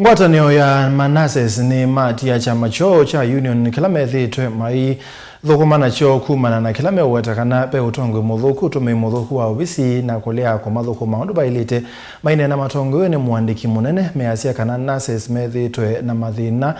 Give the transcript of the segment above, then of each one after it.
Ngwatanio ya Manassas ni mati ya chama cho cha Union kilamethi twe mai thukumana cho kumana na kilame wetakana pe utongwe muthuku tume muthuku wa obisi na kolea kwa mathuku maundu bailite maine na matongwe ni muandiki munene measia kana Manassas methi twe na mathina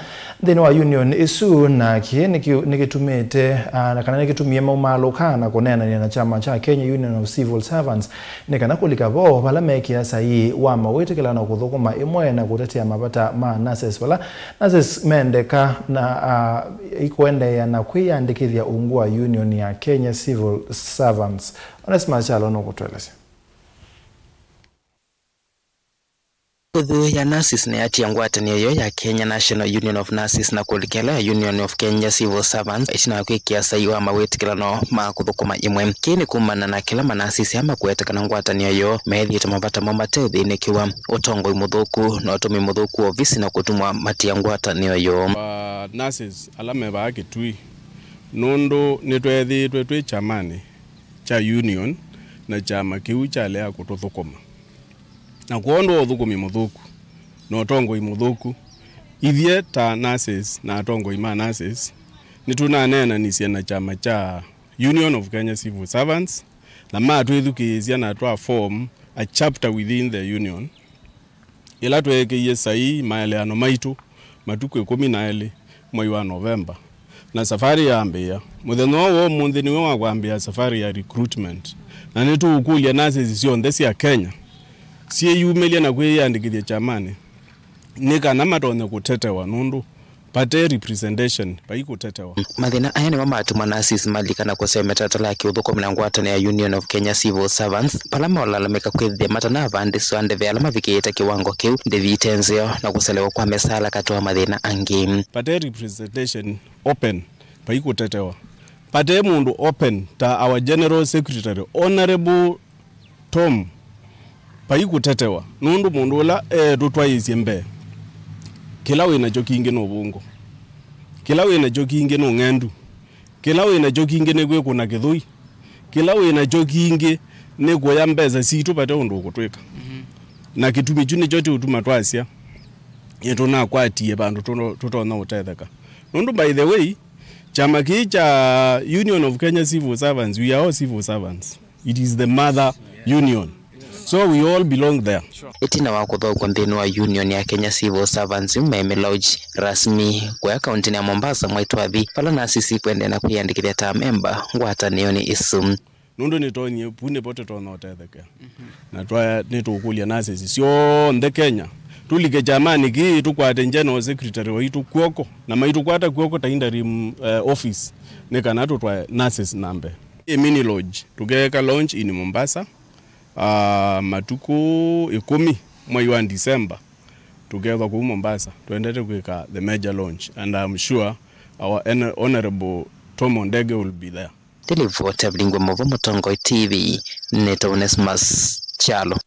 thini wa Union isu na kie nikitumite na kana nikitumie maumalo kana kunena na chama cha Kenya Union of Civil Servants nikana kulika bo bala mekia sai wa mawetekela na kuthukuma imwe na kutetea mabata ma Manassas wala Manassas mendeka na ikuende ya na kuiandikithia ungua Union ya Kenya Civil Servants. Onesma chalo no kutueleza. Kuthu ya Manassas ni ati ngwatanio ya Kenya National Union of Nurses na kulikela Union of Kenya Civil Servants ishina kwikia saiwa mawetikilano ma kuthukuma imwe kini kumana na kila Manassas ama kwetekana ngwatanio yo methi tamabata momate thini kiwa utongo imuthuku na utumi muthuku ofisi na kutumwa matia ngwatanio yo Nurses alame baaki tui nondo nitwethi twe chamani cha Union na chama kiu cha lea kututhukuma na kuondo thukumi muthuku no tongo imuthuku ithie ta Nurses na tongo ima Nurses nitunanena nisia na chama cha Union of Kenya Civil Servants na matwithukizia na twa form a chapter within the union ila tweke sai maeleano maitu matuku 12 mwezi wa November na safari ya ambia muthenya wo munthi niwe wa kwambia safari ya recruitment na nitu ukulia Nurses sio ndesi ya Kenya sie yumelia na kwiyandikithia chamani nika na matonye kutetewa nundu pate representation pai kutetewa mathina aya ni mamatuma Manassas malikana kusemetatala kiuthukuma na ngwatanio ya Union of Kenya Civil Servants pala molalamika kwithia matana vande swande vyala mavikite kiwango kiu ndivitenzio na kuselewa kwa mesala katoa mathina angi pate representation open pai kutetewa pate mundu open ta our general secretary honorable Tom pai kutetewa nundu mundu la tutwaisie mbe kila wina jokinge no bungo kila wina jokinge no ngendu kila wina jokinge ne gwe kuna kithui kila wina jokinge ne goya mbeza situ pate undu kutweka na kitumi juni jote utuma twasia yeto na kwatie bandu tutona utetheka nundu by the way chama kicha Union of Kenya Civil Servants, we are all civil servants. It is the mother union. So we all belong there. Itina wakutho kwa mbinu wa Union ya Kenya Civil Servants umeme lodge rasmi kwa kaunti ya Mombasa mwaitwathi pala Manassas kwende na kuyandikithia ta member ngwatanio ni isu nundu nitonye pune pote tona utetheka na twa nitukulia Manassas sio nde Kenya tulike jamani ki tukwate general secretary waitu kuoko na maitu kwata kuoko ta interim office nekana twa Manassas nambe mini lodge tugeka launch in Mombasa matuku 10 mwezi wa December together ku Mombasa tuendete kuika the major launch and I'm sure our honorable Tom Ondege will be there. Televote Blingo Movo Motongo TV Neto Onesmas Chalo.